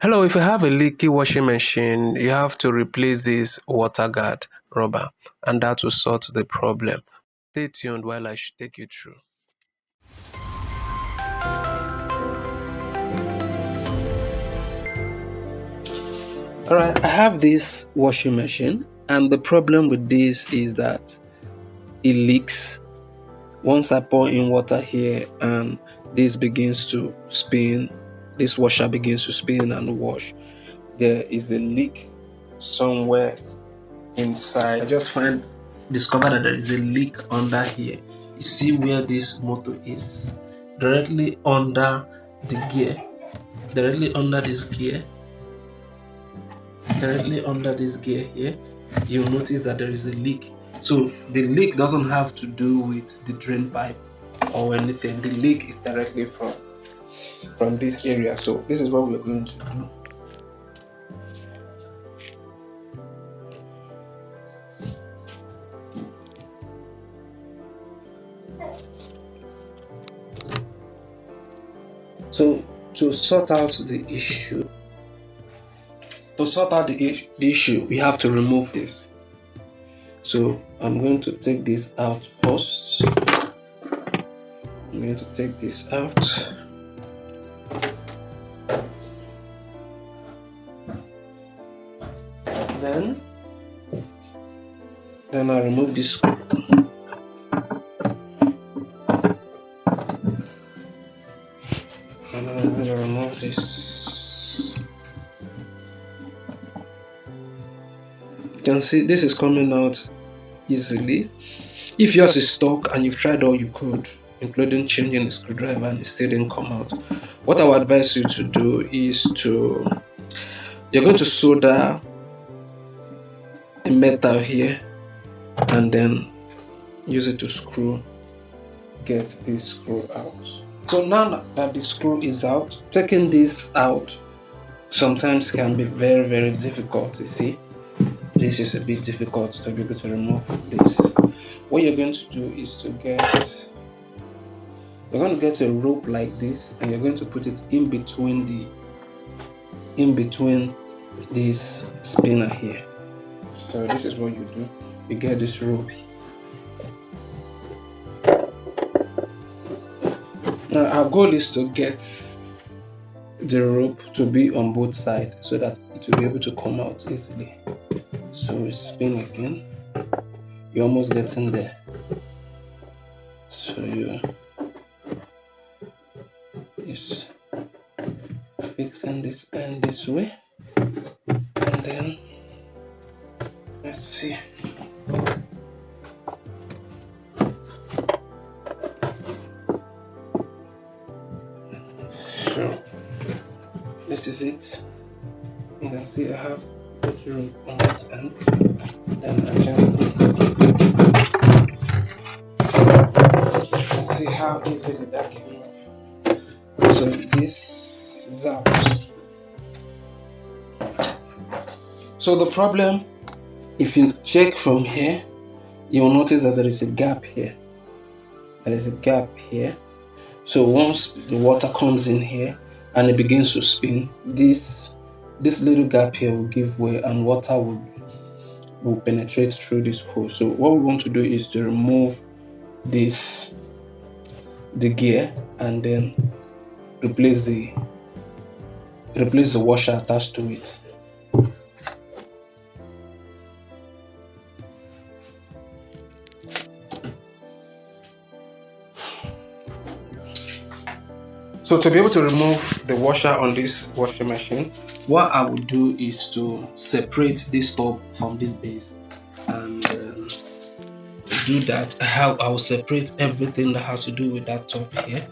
Hello, if you have a leaky washing machine, you have to replace this water guard rubber, and that will sort the problem. Stay tuned while I should take you through. Alright, I have this washing machine, and the problem with this is that it leaks. Once I pour in water here and this begins to spin, this washer begins to spin and wash, there is a leak somewhere inside. I just discover that there is a leak under here. You see where this motor is? Directly under the gear. Directly under this gear. Directly under this gear here, you'll notice that there is a leak. So the leak doesn't have to do with the drain pipe or anything. The leak is directly from this area. So this is what we're going to do. So to sort out the issue, we have to remove this. So I'm going to take this out first. I'm going to take this out. Then I remove this screw. And I'm going to remove this. You can see this is coming out easily. If yours is stuck and you've tried all you could, including changing the screwdriver, and it still didn't come out, what I would advise you to do is you're going to solder a metal here and then use it to get this screw out. So now that the screw is out, taking this out sometimes can be very, very difficult. You see, this is a bit difficult to be able to remove this. What you're going to do is you're going to get a rope like this, and you're going to put it in between this spinner here. So this is what you do. You get this rope. Now our goal is to get the rope to be on both sides so that it will be able to come out easily. So we spin again. You're almost getting there. So you just fixing this end this way, and then let's see. So this is it. You can see I have put rope on that end. Then I can see how easily that came off. So this is out. So the problem, if you check from here, you will notice that there is a gap here. There is a gap here. So once the water comes in here and it begins to spin, this little gap here will give way and water will penetrate through this hole. So what we want to do is to remove the gear and then replace the washer attached to it. So to be able to remove the washer on this washing machine, what I would do is to separate this top from this base. And to do that, I will separate everything that has to do with that top here.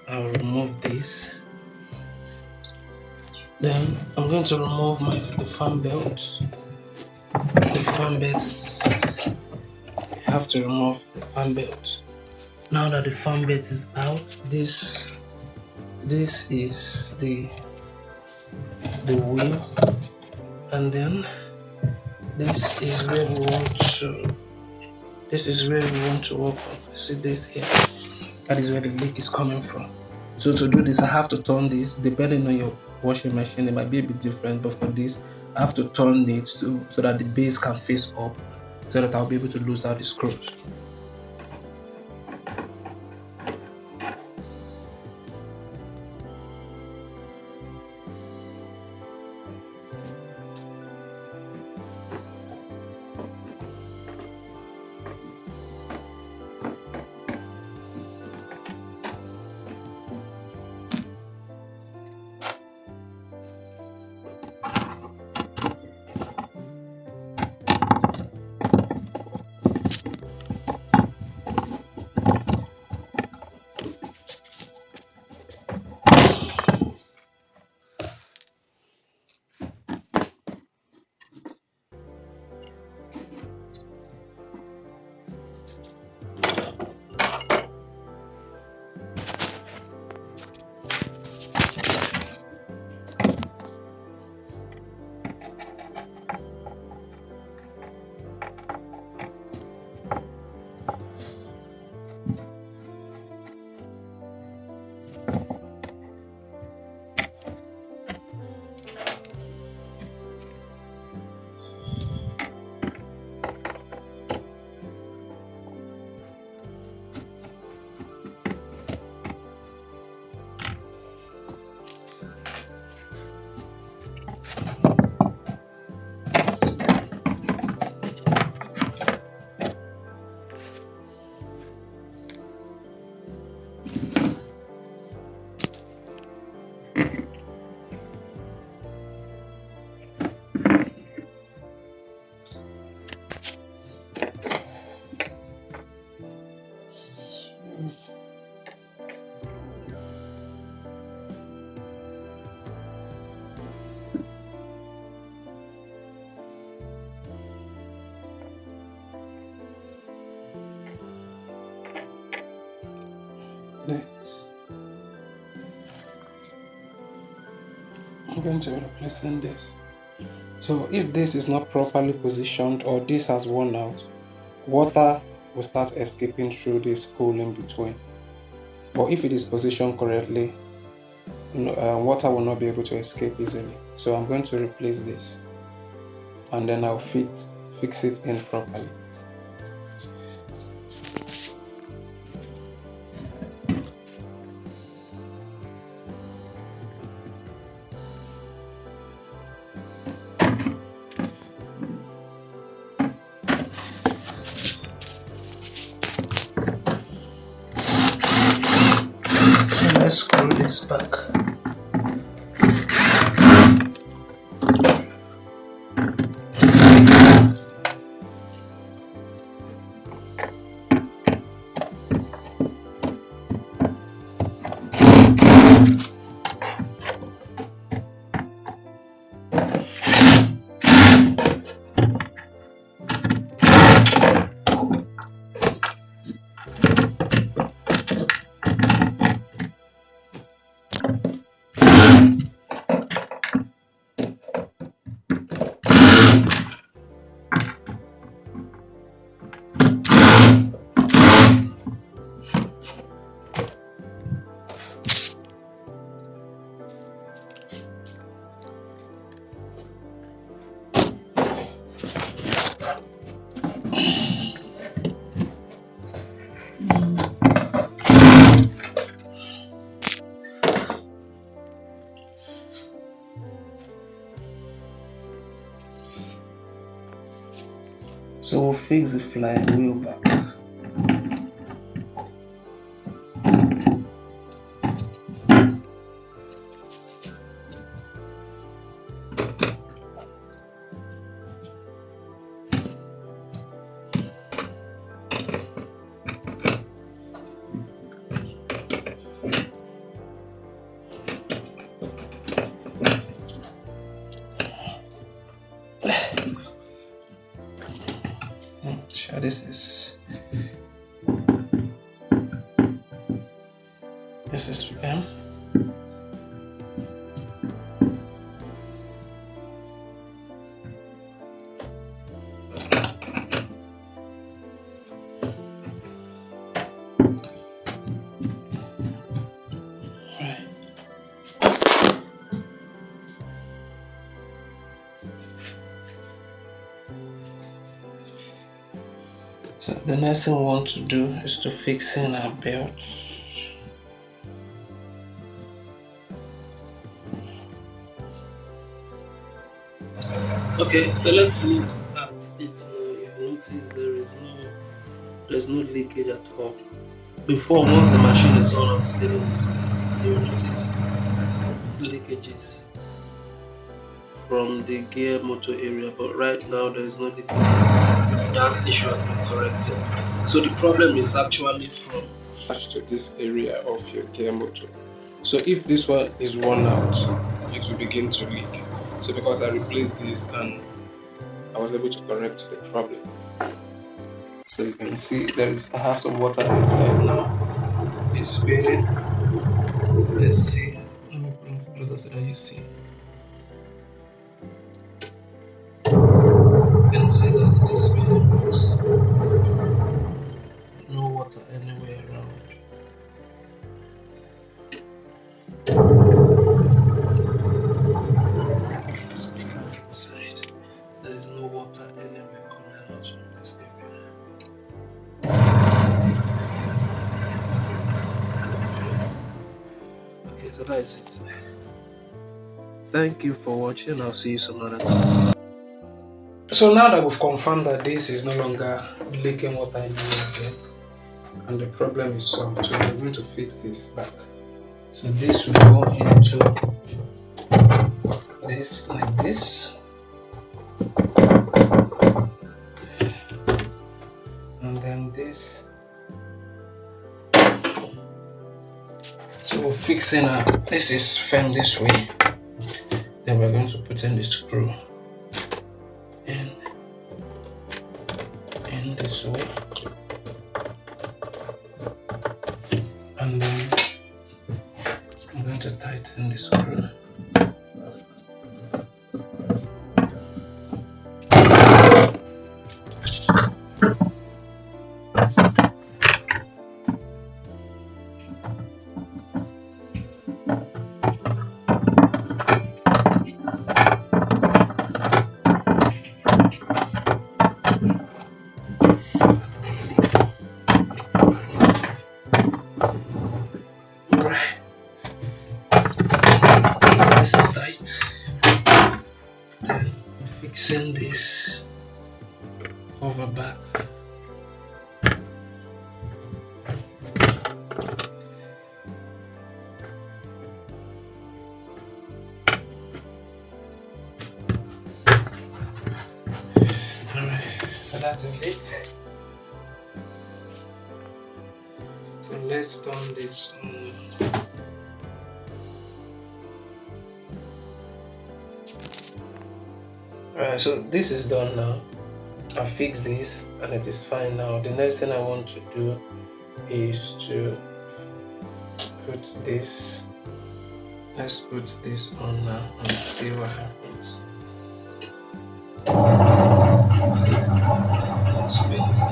I'll remove this. Then I'm going to remove the fan belt. The fan belt you have to remove the fan belt. Now that the fan belt is out, this is the wheel, and then this is where we want to work on. See this here? That is where the leak is coming from. So to do this, I have to turn this depending on washing machine, it might be a bit different. But for this, I have to turn it so that the base can face up, so that I'll be able to lose out the screws. Next, I'm going to be replacing this. So if this is not properly positioned or this has worn out, water will start escaping through this hole in between. But if it is positioned correctly, water will not be able to escape easily. So I'm going to replace this, and then I'll fix it in properly. So let's screw this back. So we'll fix the flywheel back. Sure, this is firm. So the next thing we want to do is to fix in our belt. Okay, so let's look at it now. If you notice there's no leakage at all. Before, once the machine is on and steady, you will notice leakages from the gear motor area, but right now there is no leakage. That issue has been corrected. So the problem is actually from attached to this area of your gear motor. So if this one is worn out, it will begin to leak. So because I replaced this and I was able to correct the problem. So you can see I have some water inside now. It's spinning. Let's see. Let me bring it closer so that you see. You can see that it is spinning, but no water anywhere around. Inside, there is no water anywhere coming out from this area. Okay, so that is it. Thank you for watching. I'll see you some other time. So now that we've confirmed that this is no longer leaking water anymore again, and the problem is solved, so we're going to fix this back. So this will go into this like this, and then this. So we're fixing this is firm this way. Then we're going to put in the screw in this way, and then I'm going to tighten the screw. This is tight. Then fixing this cover back. Alright, so that is it. So let's turn this on. Alright, so this is done now. I fixed this and it is fine now. The next thing I want to do is to put this. Let's put this on now and see what happens. See, it spins.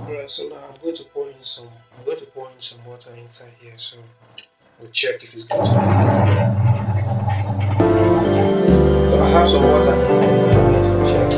Alright, so now I'm going to pour in some water inside here, so we'll check if it's going to leak. So I have some water in there, I'm going to check.